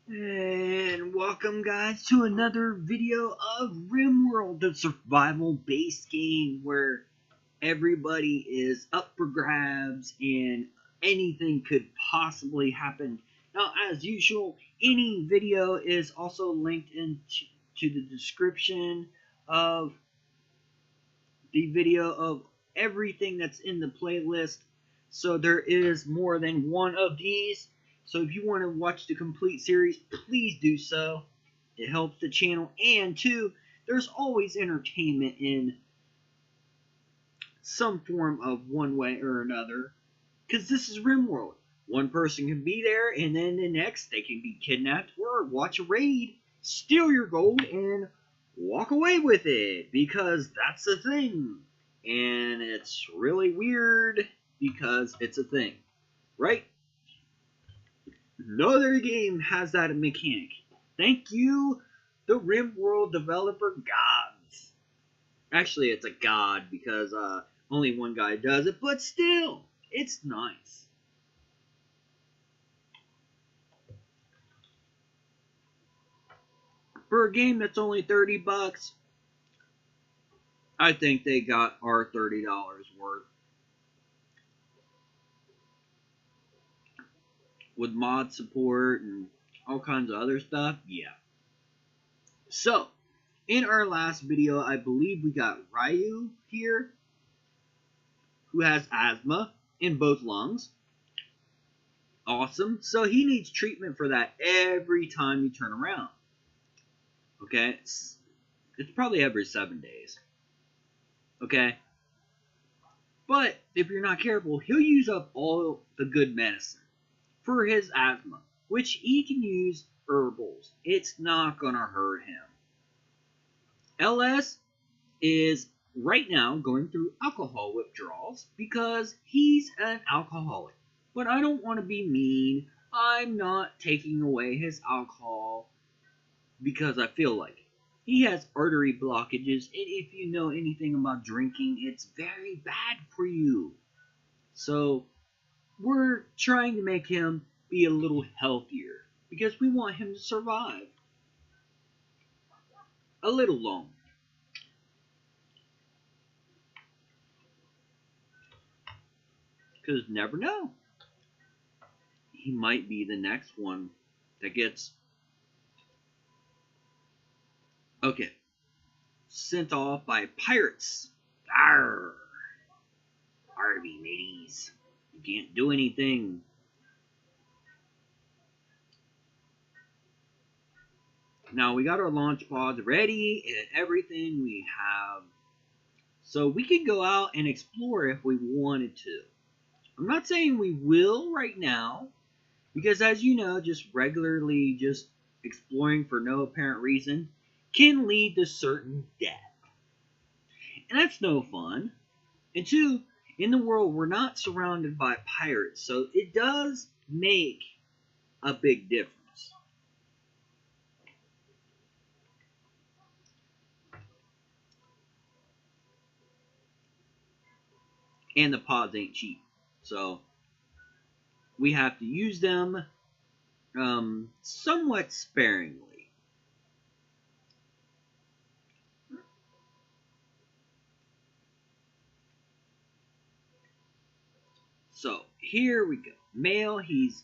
And welcome guys to another video of Rimworld, the survival based game where everybody is up for grabs and anything could possibly happen. Now as usual, any video is also linked into the description of the video of everything that's in the playlist. So there is more than one of these. So if you want to watch the complete series, please do so. It helps the channel. And two, there's always entertainment in some form of one way or another. Because this is Rimworld. One person can be there and then the next they can be kidnapped or watch a raid, steal your gold, and walk away with it. Because that's the thing. And it's really weird because it's a thing. Right? No other game has that mechanic. Thank you, the Rimworld developer gods. Actually, it's a god because only one guy does it, but still, it's nice. For a game that's only $30, I think they got our $30 worth. With mod support and all kinds of other stuff, yeah. So, in our last video, I believe we got Ryu here, who has asthma in both lungs. Awesome. So he needs treatment for that every time you turn around. Okay? It's probably every 7 days. Okay? But if you're not careful, he'll use up all the good medicine for his asthma, which he can use herbals. It's not gonna hurt him. LS is right now going through alcohol withdrawals because he's an alcoholic. But I don't want to be mean. I'm not taking away his alcohol because I feel like it. He has artery blockages, and if you know anything about drinking, it's very bad for you. So we're trying to make him be a little healthier because we want him to survive a little longer. Because never know. He might be the next one that gets sent off by pirates. Arr! Harvey, mateys. You can't do anything. Now we got our launch pods ready and everything we have. So we can go out and explore if we wanted to. I'm not saying we will right now. Because as you know, just regularly just exploring for no apparent reason can lead to certain death. And that's no fun. And two, in the world we're not surrounded by pirates, so it does make a big difference. And the pods ain't cheap. So we have to use them somewhat sparingly. So here we go. Male, he's,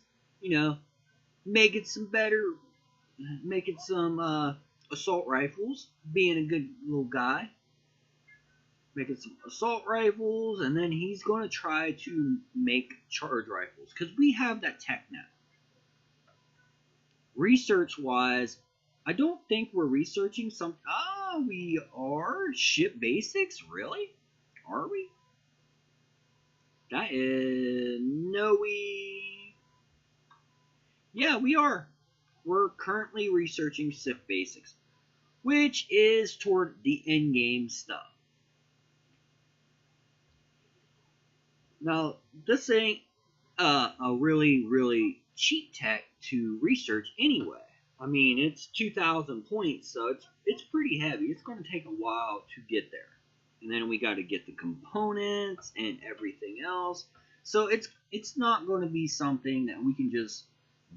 making some assault rifles, being a good little guy. Making some assault rifles, and then he's going to try to make charge rifles, because we have that tech now. Research-wise, I don't think we're researching some... we are? Ship basics? Really? Are we? That is... No, we... Yeah, we are. We're currently researching ship basics, which is toward the endgame stuff. Now, this ain't a really, really cheap tech to research anyway. I mean, it's 2,000 points, so it's pretty heavy. It's going to take a while to get there. And then we got to get the components and everything else. So it's not going to be something that we can just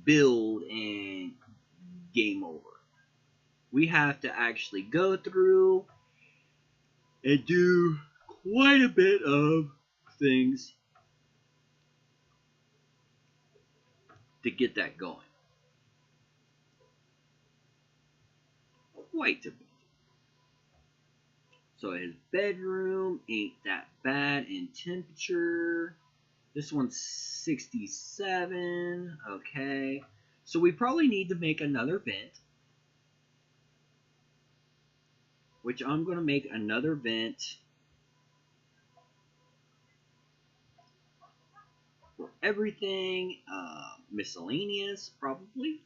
build and game over. We have to actually go through and do quite a bit of things to get that going. Quite a bit. So his bedroom ain't that bad in temperature. This one's 67. Okay. So we probably need to make another vent. Which I'm going to make another vent for everything miscellaneous, probably,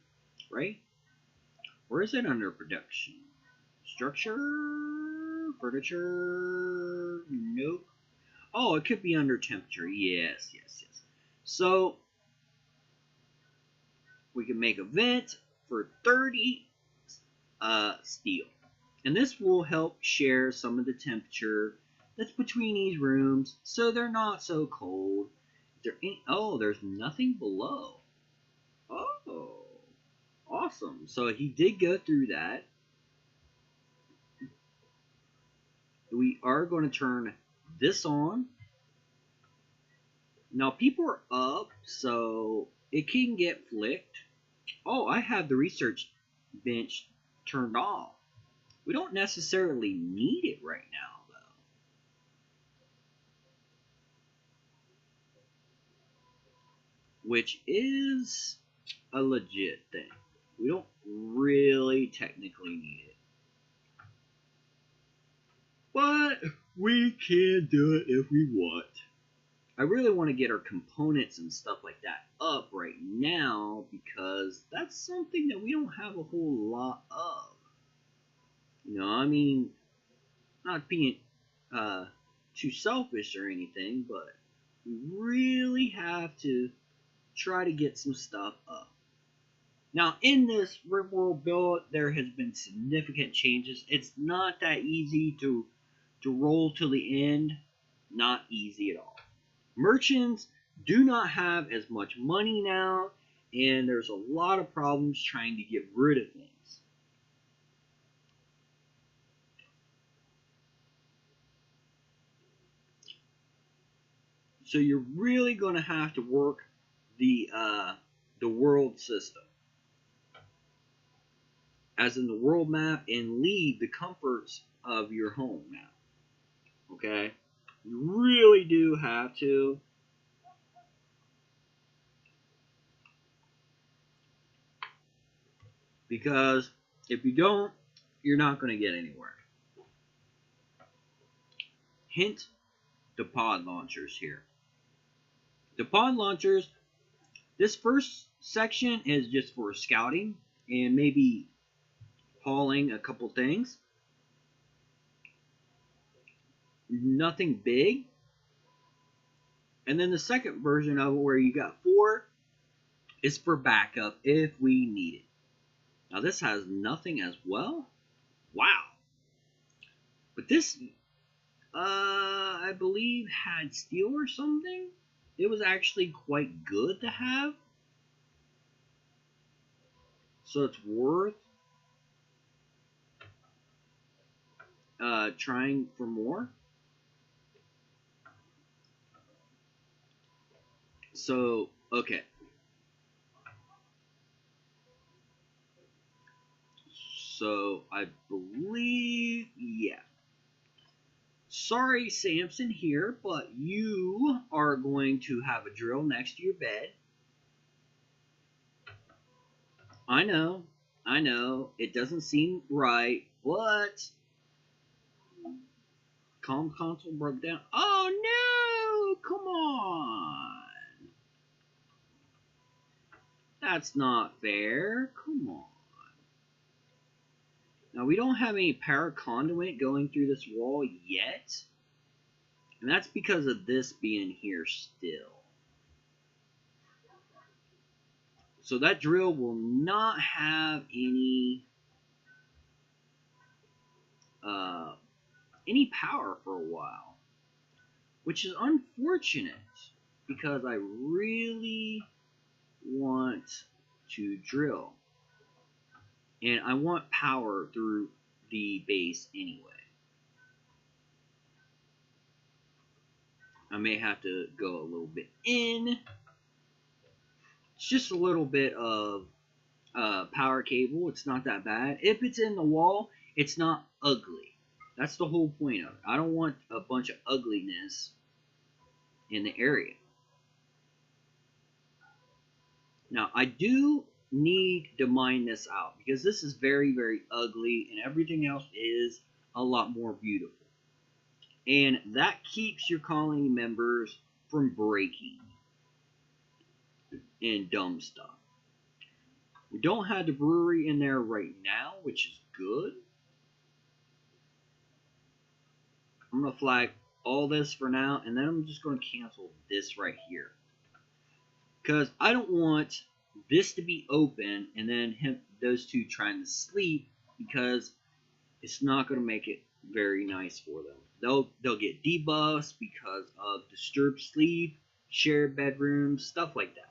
right? Or is it under production? Structure? Furniture? Nope. Oh, it could be under temperature. Yes. So, we can make a vent for 30 steel. And this will help share some of the temperature that's between these rooms so they're not so cold. There's nothing below. Oh, awesome. So he did go through that. We are going to turn this on. Now people are up, so it can get flicked. Oh, I have the research bench turned off. We don't necessarily need it right now, though. Which is a legit thing. We don't really technically need it. But we can do it if we want. I really want to get our components and stuff like that up right now because that's something that we don't have a whole lot of. You know, I mean, not being too selfish or anything, but we really have to try to get some stuff up. Now, in this Rimworld build, there has been significant changes. It's not that easy to roll to the end. Not easy at all. Merchants do not have as much money now, and there's a lot of problems trying to get rid of things. So you're really going to have to work the world system, as in the world map, and leave the comforts of your home now. Okay? You really do have to. Because if you don't, you're not going to get anywhere. Hint, the pod launchers here. The pod launchers, this first section is just for scouting and maybe hauling a couple things. Nothing big. And then the second version of it, where you got 4, is for backup if we need it. Now this has nothing as well. Wow. But this, I believe, had steel or something. It was actually quite good to have. So it's worth trying for more. So, okay. So, I believe, yeah. Sorry, Samson here, but you are going to have a drill next to your bed. I know, it doesn't seem right, but comm console broke down. Oh no, come on. That's not fair, come on. Now, we don't have any power conduit going through this wall yet. And that's because of this being here still. So that drill will not have any power for a while. Which is unfortunate, because I really want to drill. And I want power through the base anyway. I may have to go a little bit in. It's just a little bit of power cable. It's not that bad. If it's in the wall, it's not ugly. That's the whole point of it. I don't want a bunch of ugliness in the area. Now, I do need to mine this out because this is very, very ugly and everything else is a lot more beautiful. And that keeps your colony members from breaking and dumb stuff. We don't have the brewery in there right now, which is good. I'm going to flag all this for now, and then I'm just going to cancel this right here. Because I don't want this to be open and then those two trying to sleep, because it's not going to make it very nice for them. They'll get debuffs because of disturbed sleep, shared bedrooms, stuff like that.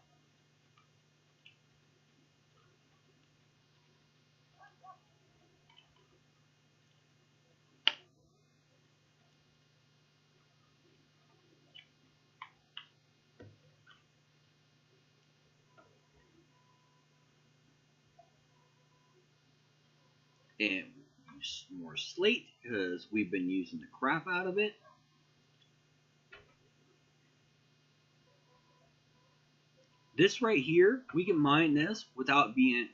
And use more slate because we've been using the crap out of it. This right here, we can mine this without being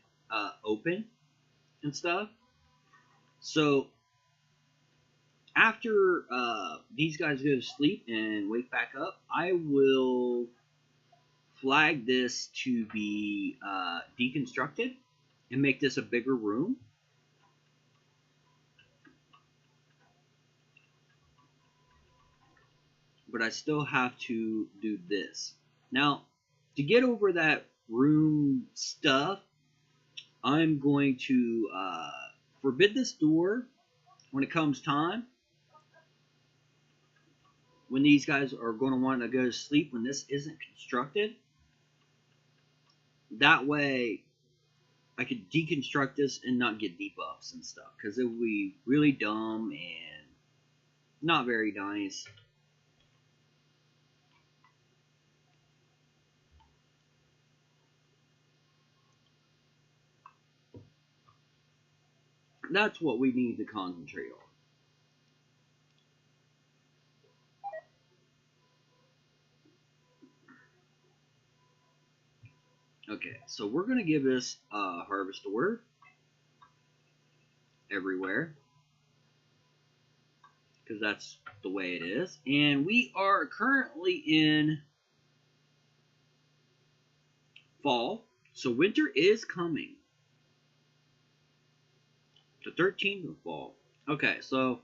open and stuff. So after these guys go to sleep and wake back up, I will flag this to be deconstructed and make this a bigger room. But I still have to do this. Now, to get over that room stuff, I'm going to forbid this door when it comes time. When these guys are going to want to go to sleep when this isn't constructed. That way, I could deconstruct this and not get debuffs and stuff. Because it would be really dumb and not very nice. That's what we need to concentrate on. Okay, so we're going to give this harvest order everywhere. Because that's the way it is. And we are currently in fall. So winter is coming. The 13th of fall. Okay, so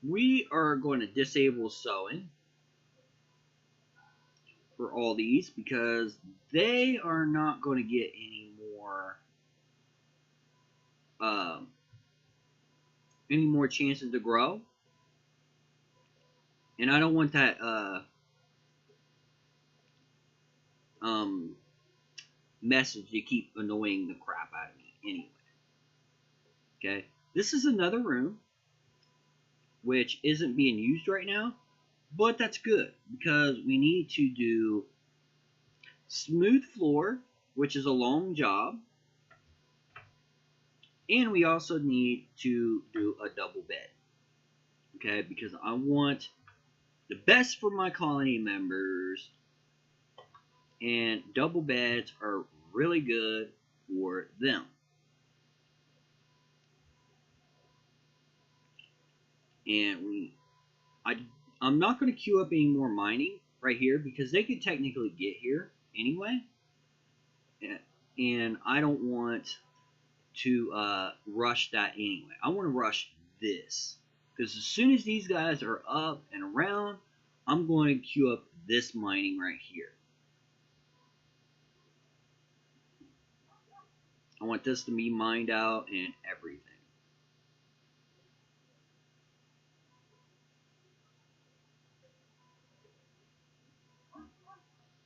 we are going to disable sowing for all these because they are not going to get any more chances to grow. And I don't want that message to keep annoying the crap out of me anyway. Okay, this is another room which isn't being used right now, but that's good because we need to do smooth floor, which is a long job, and we also need to do a double bed. Okay, because I want the best for my colony members, and double beds are really good for them. And I'm not going to queue up any more mining right here because they could technically get here anyway. And I don't want to rush that anyway. I want to rush this. Because as soon as these guys are up and around, I'm going to queue up this mining right here. I want this to be mined out and everything.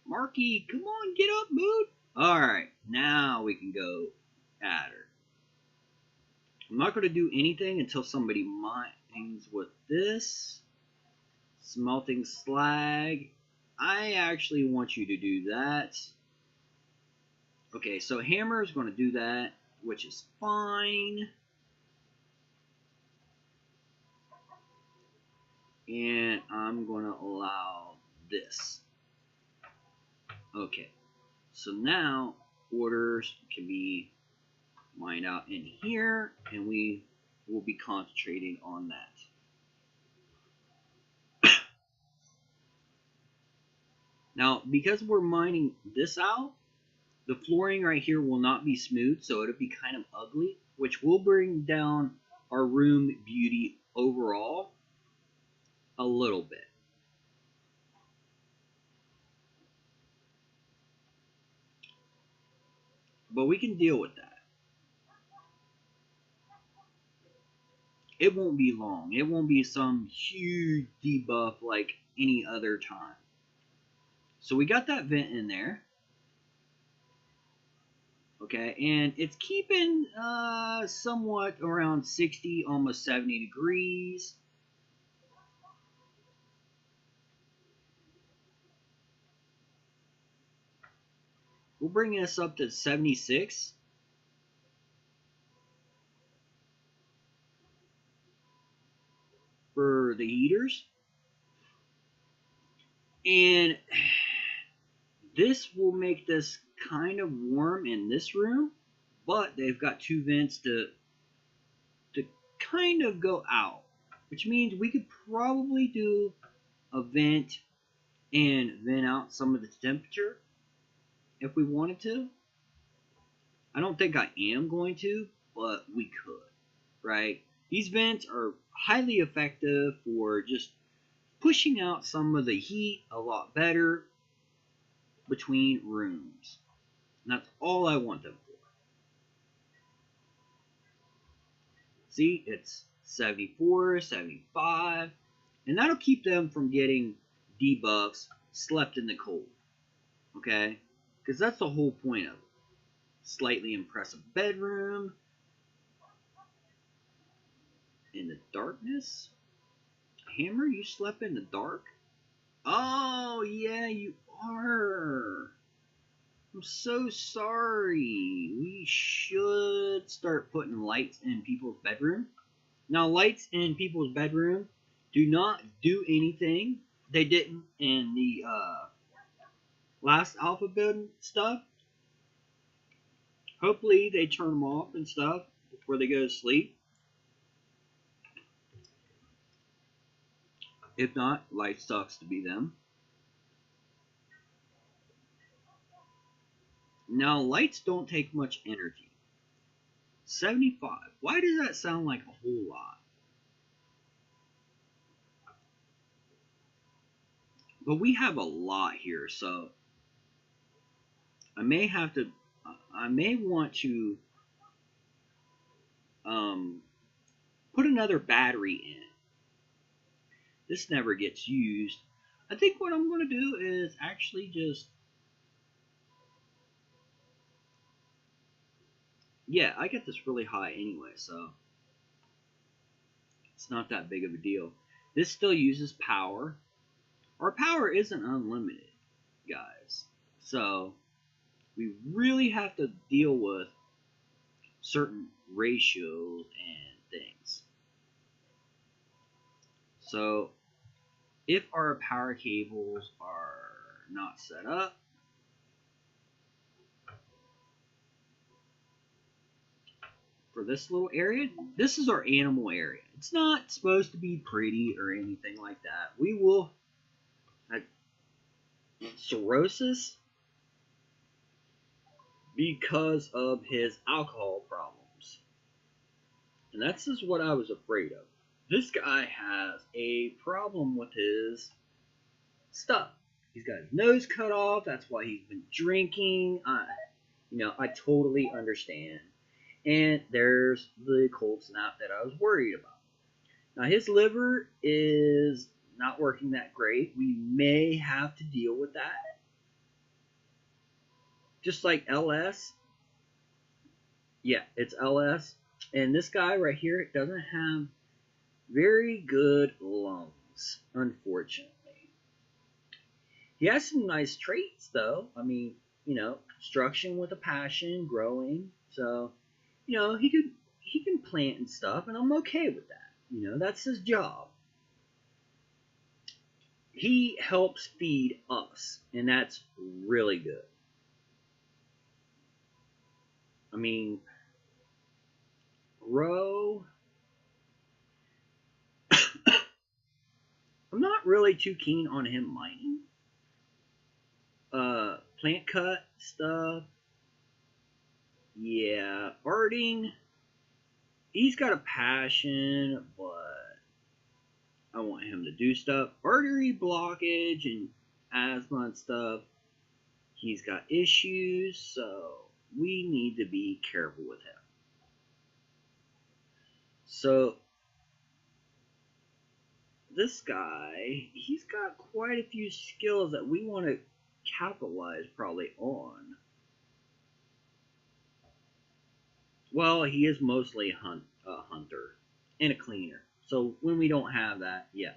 Marky, come on, get up, mood. Alright, now we can go at her. I'm not going to do anything until somebody mines with this. Smelting slag. I actually want you to do that. Okay, so hammer is going to do that, which is fine. And I'm going to allow this. Okay, so now orders can be mined out in here, and we will be concentrating on that. Now, because we're mining this out, the flooring right here will not be smooth, so it'll be kind of ugly, which will bring down our room beauty overall a little bit. But we can deal with that. It won't be long. It won't be some huge debuff like any other time. So we got that vent in there. Okay, and it's keeping somewhat around 60, almost 70 degrees. We'll bring this up to 76. For the heaters. And this will make this kind of warm in this room, but they've got two vents to kind of go out, which means we could probably do a vent and vent out some of the temperature if we wanted to. I don't think I am going to, but we could, right? These vents are highly effective for just pushing out some of the heat a lot better between rooms. And that's all I want them for. See, it's 74, 75, and that'll keep them from getting debuffs, slept in the cold. Okay? Because that's the whole point of it. Slightly impressive bedroom. In the darkness? Hammer, you slept in the dark? Oh, yeah, you are. I'm so sorry. We should start putting lights in people's bedroom. Now, lights in people's bedroom do not do anything. They didn't in the last alpha build stuff. Hopefully, they turn them off and stuff before they go to sleep. If not, light sucks to be them. Now, lights don't take much energy. 75. Why does that sound like a whole lot? But we have a lot here, so I may want to put another battery in. This never gets used. I think what I'm going to do is actually just... Yeah, I get this really high anyway, so it's not that big of a deal. This still uses power. Our power isn't unlimited, guys. So we really have to deal with certain ratios and things. So if our power cables are not set up, for this little area, this is our animal area. It's not supposed to be pretty or anything like that. We will have cirrhosis because of his alcohol problems. And that's just what I was afraid of. This guy has a problem with his stuff. He's got his nose cut off. That's why he's been drinking. I totally understand. And there's the cold snap that I was worried about. Now, his liver is not working that great. We may have to deal with that. Just like LS. Yeah, it's LS. And this guy right here doesn't have very good lungs, unfortunately. He has some nice traits, though. I mean, construction with a passion, growing. So, he can plant and stuff, and I'm okay with that. That's his job. He helps feed us, and that's really good. I mean, grow. I'm not really too keen on him mining. Plant cut stuff. Yeah, arting. He's got a passion, but I want him to do stuff. Artery blockage and asthma and stuff. He's got issues, so we need to be careful with him. So this guy, he's got quite a few skills that we want to capitalize probably on. Well, he is mostly a hunter and a cleaner. So when we don't have that, yeah.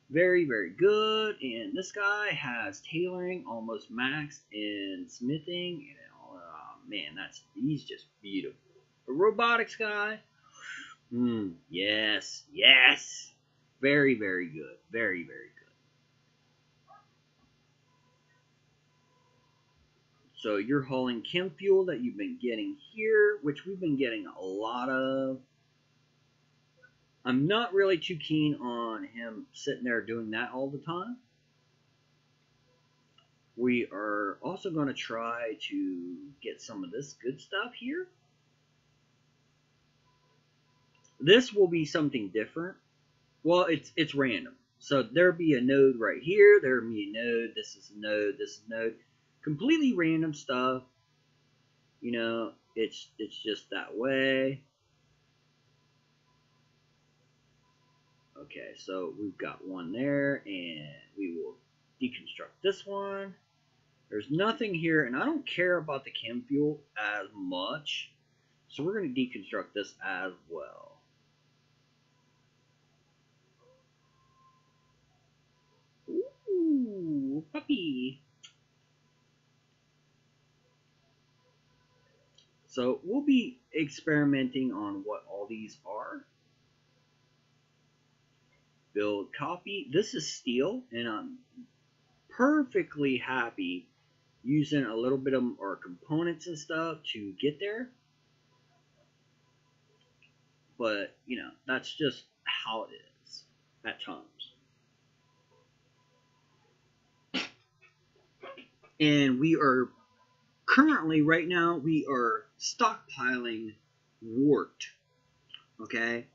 Very, very good. And this guy has tailoring almost maxed and smithing. And man, he's just beautiful. A robotics guy. Yes, yes. Very, very good. Very, very good. So you're hauling chem fuel that you've been getting here, which we've been getting a lot of. I'm not really too keen on him sitting there doing that all the time. We are also going to try to get some of this good stuff here. This will be something different. Well, it's random. So there'll be a node right here. There'll be a node. This is a node. This is a node. Completely random stuff. It's just that way. Okay, so we've got one there, and we will deconstruct this one. There's nothing here, and I don't care about the chem fuel as much, so we're going to deconstruct this as well. Ooh, puppy. So we'll be experimenting on what all these are. Build copy. This is steel, and I'm perfectly happy using a little bit of our components and stuff to get there. But, that's just how it is at times. And we are currently, right now, we are stockpiling wort. Okay?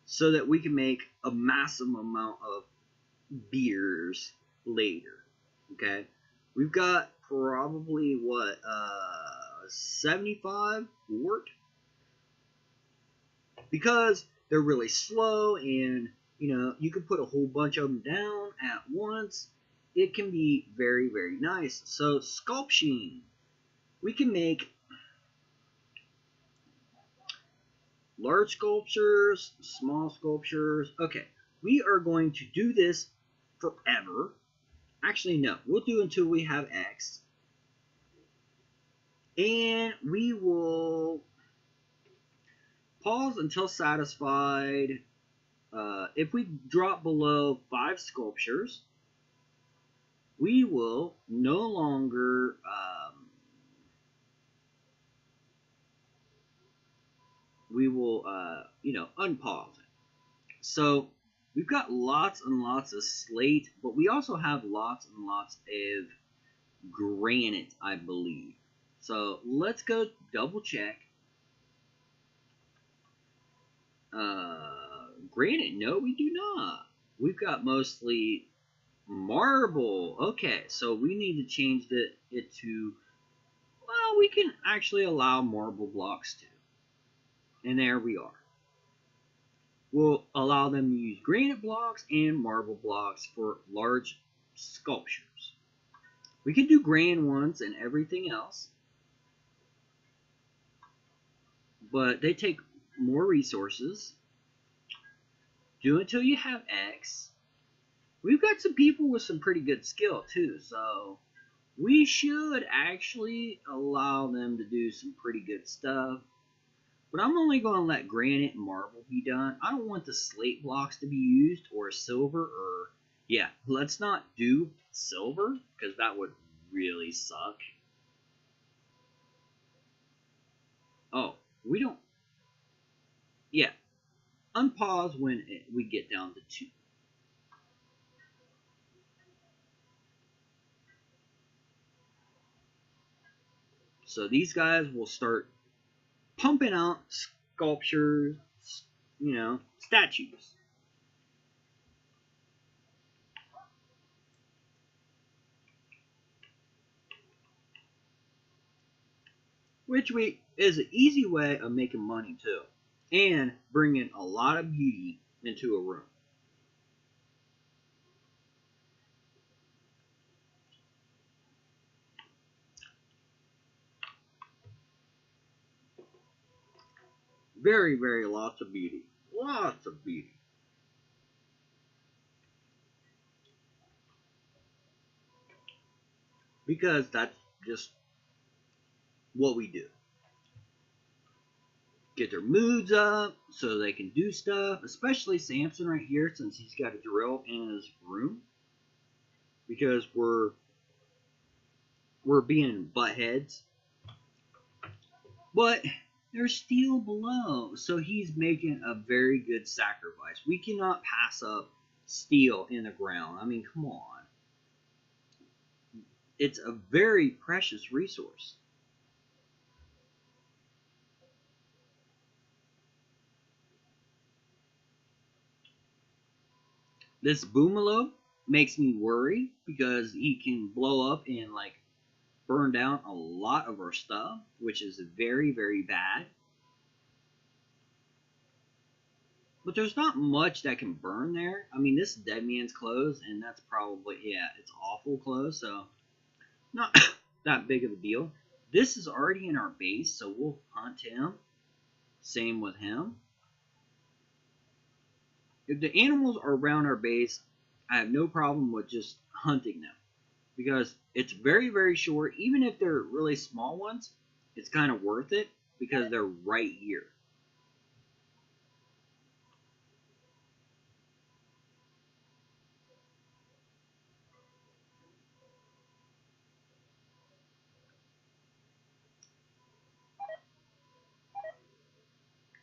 So that we can make a massive amount of beers later. Okay? We've got probably, 75 wort? Because they're really slow and, you can put a whole bunch of them down at once. It can be very, very nice. So, sculpting. We can make large sculptures, small sculptures. Okay, we are going to do this forever. Actually, no. We'll do until we have X. And we will pause until satisfied. If we drop below 5 sculptures, we will no longer unpause it. So we've got lots and lots of slate, but we also have lots and lots of granite, I believe. So let's go double check. Granite, no, we do not. We've got mostly marble. Okay, so we need to change it to, well, we can actually allow marble blocks too. And there we are. We'll allow them to use granite blocks and marble blocks for large sculptures. We can do grand ones and everything else. but they take more resources. Do until you have X. We've got some people with some pretty good skill too, so we should actually allow them to do some pretty good stuff. But I'm only going to let granite and marble be done. I don't want the slate blocks to be used, or silver, or... Yeah, let's not do silver, because that would really suck. Oh, we don't... Yeah, unpause when we get down to 2. So these guys will start pumping out sculptures, statues. Which is an easy way of making money too. And bringing a lot of beauty into a room. Very, very lots of beauty. Lots of beauty. Because that's just what we do. Get their moods up so they can do stuff. Especially Samson right here, since he's got a drill in his room. Because we're being butt heads. But there's steel below, so he's making a very good sacrifice. We cannot pass up steel in the ground. I mean, come on. It's a very precious resource. This Boomalope makes me worry because he can blow up and like burn down a lot of our stuff, which is very, very bad. But there's not much that can burn there. I mean, this is Dead Man's clothes, and that's probably, yeah, it's awful clothes, so not that big of a deal. This is already in our base, so we'll hunt him. Same with him. If the animals are around our base, I have no problem with just hunting them. Because it's very, very short. Even if they're really small ones, it's kind of worth it because they're right here.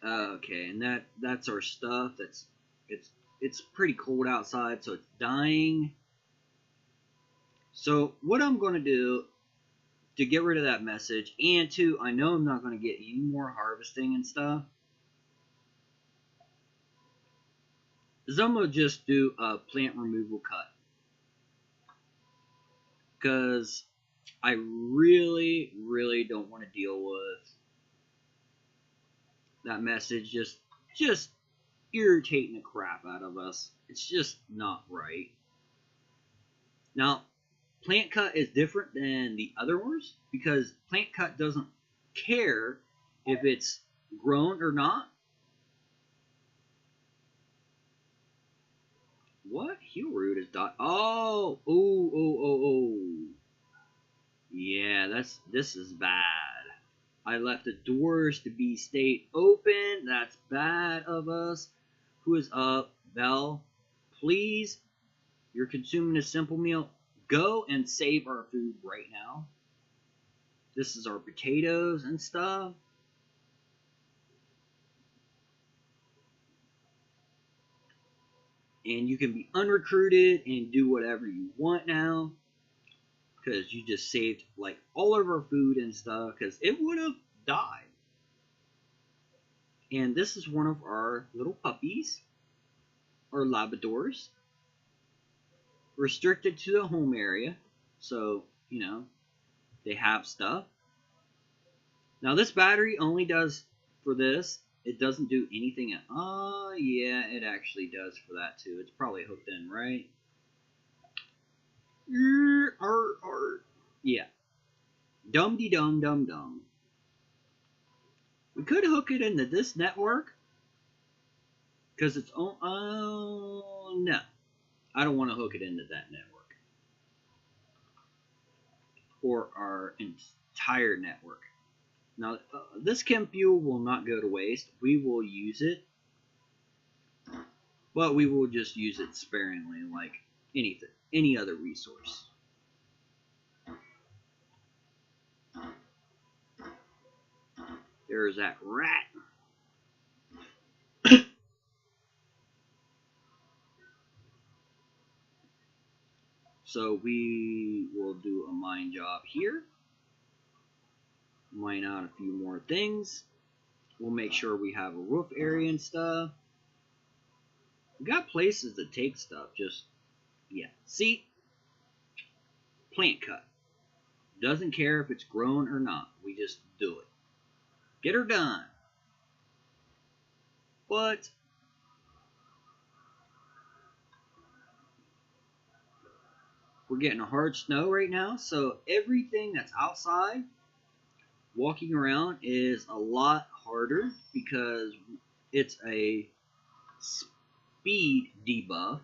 Okay, and that's our stuff. It's pretty cold outside, so it's dying. So what I'm going to do to get rid of that message, and to, I know I'm not going to get any more harvesting and stuff, is I'm going to just do a plant removal cut. Because I really, really don't want to deal with that message just irritating the crap out of us. It's just not right. Now, plant cut is different than the other ones because plant cut doesn't care if it's grown or not. What? Heel root is dot. Oh. Yeah, this is bad. I left the doors to be stayed open. That's bad of us. Who is up? Bell, please. You're consuming a simple meal. Go and save our food right now. This is our potatoes and stuff. And you can be unrecruited and do whatever you want now. Because you just saved like all of our food and stuff. Because it would have died. And this is one of our little puppies. Or Labradors. Restricted to the home area. So, they have stuff. Now this battery only does for this. It doesn't do anything. Oh, yeah, it actually does for that too. It's probably hooked in, right? Yeah. Dum-de-dum-dum-dum. We could hook it into this network because it's on. No, I don't want to hook it into that network or our entire network. Now, this chem fuel will not go to waste. We will use it, but we will just use it sparingly, like any other resource. There's that rat. So we will do a mine job here. Mine out a few more things. We'll make sure we have a roof area and stuff. We got places to take stuff, just, yeah. See? Plant cut. Doesn't care if it's grown or not. We just do it. Get her done. But we're getting a hard snow right now, so everything that's outside, walking around, is a lot harder because it's a speed debuff.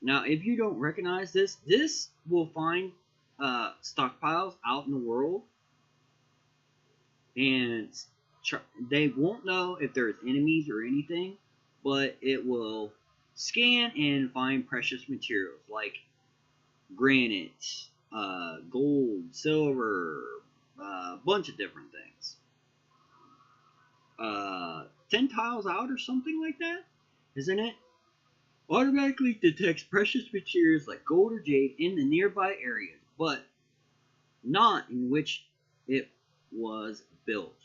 Now, if you don't recognize this, this will find stockpiles out in the world, and they won't know if there's enemies or anything, but it will scan and find precious materials like granite, gold, silver, a bunch of different things. 10 tiles out or something like that, isn't it? Automatically detects precious materials like gold or jade in the nearby areas, but not in which it was built.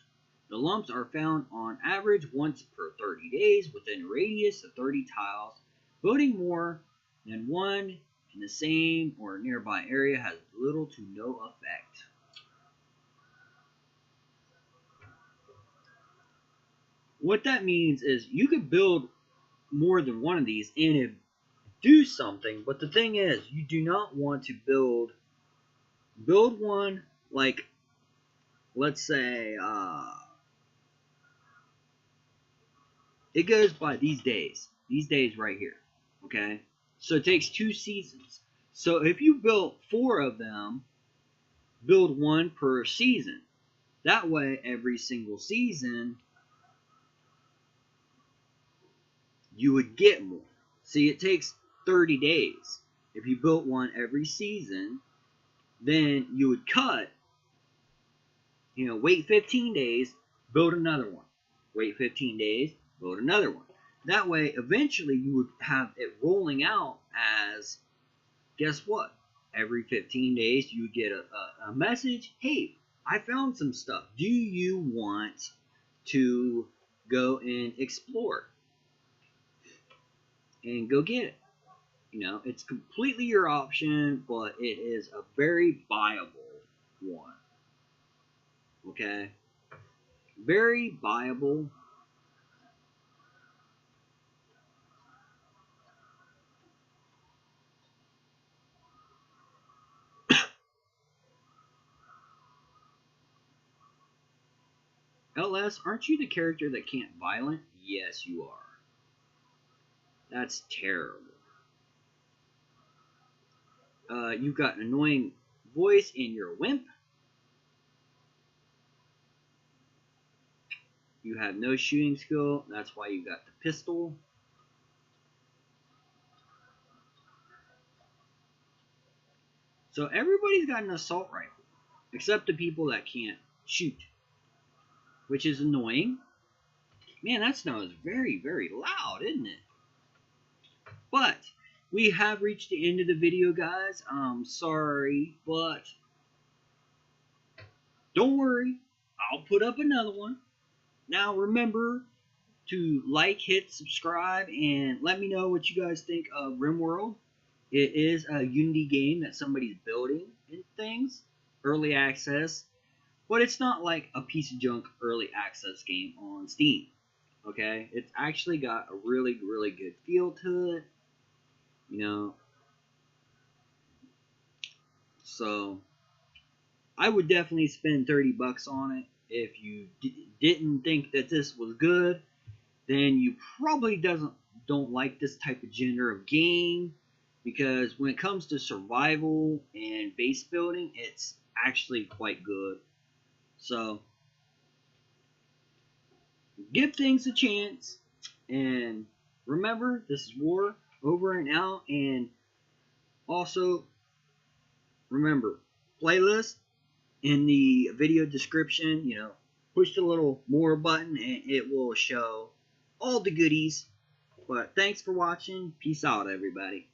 The lumps are found on average once per 30 days within a radius of 30 tiles. Building more than one in the same or nearby area has little to no effect. What that means is you could build more than one of these and it do something, but the thing is, you do not want to build one like, let's say, it goes by these days right here, okay? So it takes 2 seasons. So if you built 4 of them, build 1 per season. That way, every single season, you would get more. See, it takes 30 days. If you built 1 every season, then you would cut, wait 15 days, build another one. Wait 15 days, build another one. That way, eventually, you would have it rolling out as, guess what? Every 15 days, you would get a message, hey, I found some stuff. Do you want to go and explore? And go get it. It's completely your option, but it is a very viable one. Okay? Very viable. LS, aren't you the character that can't violent? Yes, you are. That's terrible. You've got an annoying voice and you're a wimp. You have no shooting skill. That's why you got the pistol. So everybody's got an assault rifle, except the people that can't shoot, which is annoying. Man, that snow is very, very loud, isn't it? But we have reached the end of the video, guys. I'm sorry, but don't worry. I'll put up another one. Now, remember to like, hit, subscribe, and let me know what you guys think of Rimworld. It is a Unity game that somebody's building and things. Early access. But it's not like a piece of junk early access game on Steam. Okay, it's actually got a really, really good feel to it, you know. So I would definitely spend $30 on it. If you didn't think that this was good, then you probably don't like this type of genre of game, because when it comes to survival and base building, it's actually quite good. So give things a chance, and remember, this is War over and out. And also remember, playlist in the video description. Push the little more button and it will show all the goodies. But thanks for watching. Peace out, everybody.